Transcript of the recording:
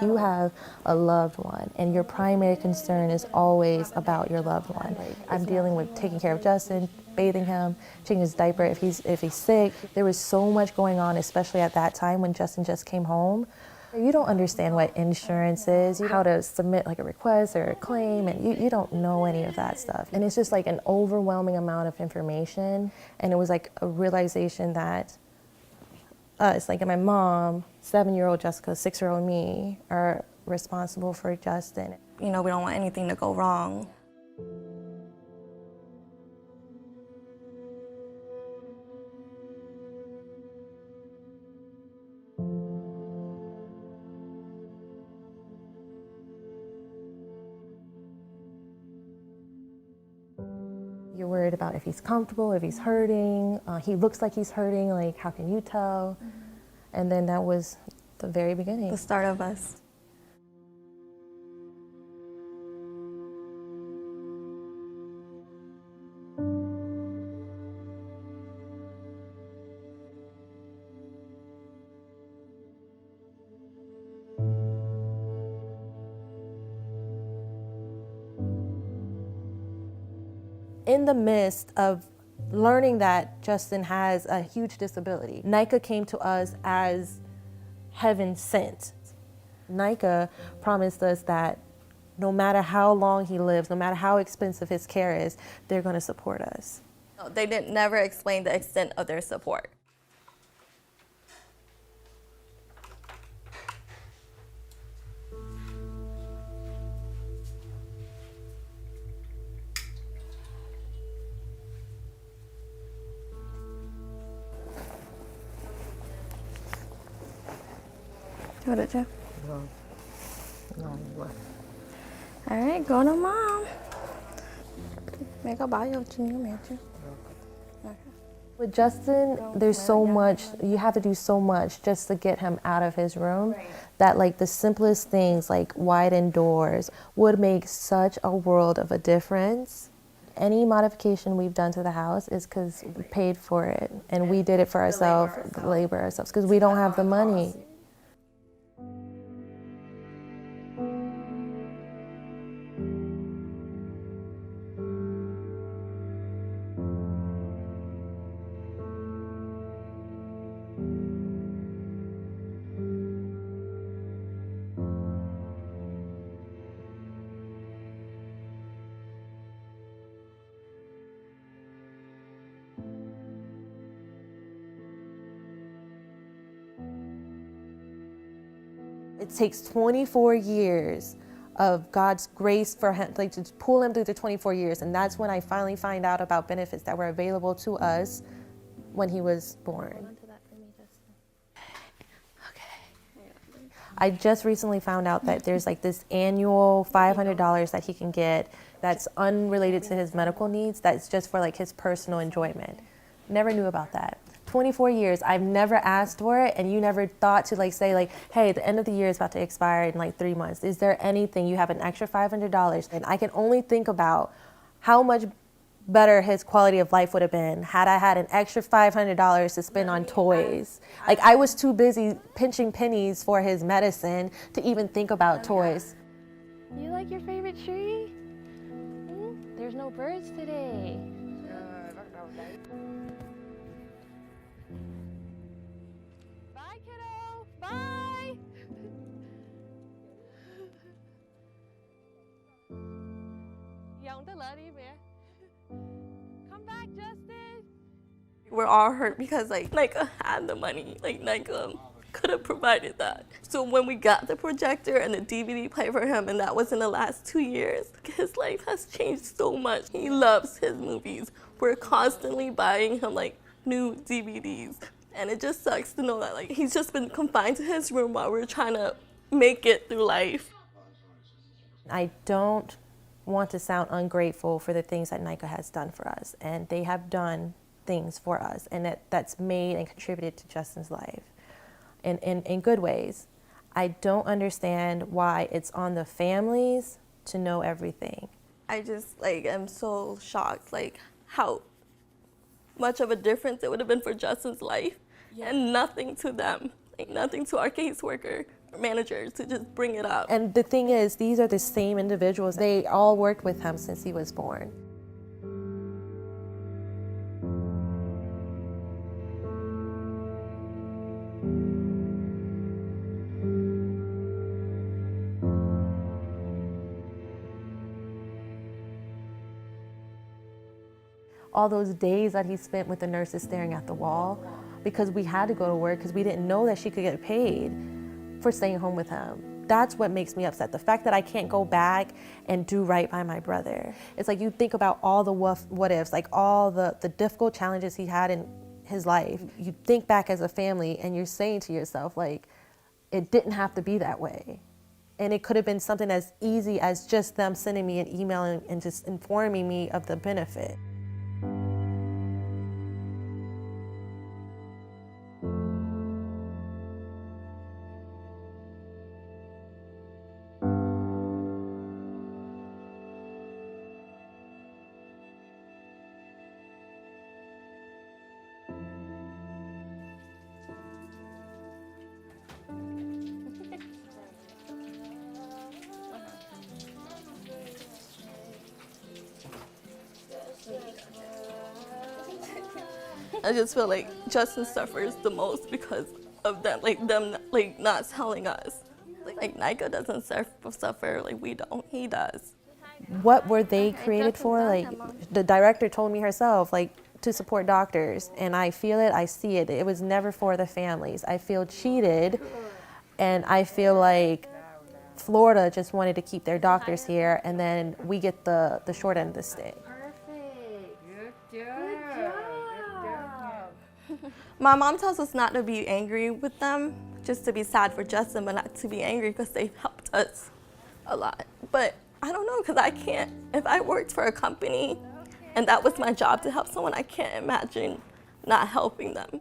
you have a loved one and your primary concern is always about your loved one. I'm dealing with taking care of Justin, bathing him, changing his diaper if he's sick. There was so much going on, especially at that time when Justin just came home. You don't understand what insurance is, how to submit like a request or a claim, and you don't know any of that stuff. And it's just like an overwhelming amount of information. And it was like a realization that us, like my mom, 7-year-old Jessica, 6-year-old me, are responsible for Justin. You know, we don't want anything to go wrong. You're worried about if he's comfortable, if he's hurting. He looks like he's hurting, like how can you tell? And then that was the very beginning. The start of us. In the midst of learning that Justin has a huge disability, NICA came to us as heaven sent. NICA promised us that no matter how long he lives, no matter how expensive his care is, they're going to support us. They didn't never explain the extent of their support. What did you? No. All right, go to mom. Make a bio to you, Matthew. With Justin, there's so much, you have to do so much just to get him out of his room, that like the simplest things like widen doors would make such a world of a difference. Any modification we've done to the house is because we paid for it and we did it for ourselves, the labor ourselves, because we don't have the money. It takes 24 years of God's grace for him, like to pull him through the 24 years. And that's when I finally find out about benefits that were available to us when he was born. I just recently found out that there's like this annual $500 that he can get that's unrelated to his medical needs, that's just for like his personal enjoyment. Never knew about that. 24 years, I've never asked for it, and you never thought to like say like, hey, the end of the year is about to expire in like 3 months. Is there anything, you have an extra $500? And I can only think about how much better his quality of life would have been had I had an extra $500 to spend on toys. Like I was too busy pinching pennies for his medicine to even think about toys. You like your favorite tree? There's no birds today. Bye, kiddo. Bye. Come back, Justin. We're all hurt because like NICA had the money. Like NICA could have provided that. So when we got the projector and the DVD player for him, and that was in the last 2 years, his life has changed so much. He loves his movies. We're constantly buying him like new DVDs. And it just sucks to know that like he's just been confined to his room while we're trying to make it through life. I don't want to sound ungrateful for the things that NICA has done for us, and they have done things for us, and that's made and contributed to Justin's life in good ways. I don't understand why it's on the families to know everything. I just like am so shocked like how much of a difference it would have been for Justin's life, and nothing to them, like nothing to our caseworker. manager to just bring it up. And the thing is, these are the same individuals. They all worked with him since he was born. All those days that he spent with the nurses staring at the wall because we had to go to work because we didn't know that she could get paid for staying home with him. That's what makes me upset. The fact that I can't go back and do right by my brother. It's like you think about all the what ifs, like all the difficult challenges he had in his life. You think back as a family and you're saying to yourself, like, it didn't have to be that way. And it could have been something as easy as just them sending me an email and just informing me of the benefit. I just feel like Justin suffers the most because of them, like not telling us. Like Nika doesn't suffer like we don't, he does. What were they created for? Like the director told me herself, like to support doctors, and I feel it, I see it. It was never for the families. I feel cheated, and I feel like Florida just wanted to keep their doctors here, and then we get the short end of the stick. My mom tells us not to be angry with them, just to be sad for Justin, but not to be angry because they've helped us a lot. But I don't know, because I can't, if I worked for a company and that was my job to help someone, I can't imagine not helping them.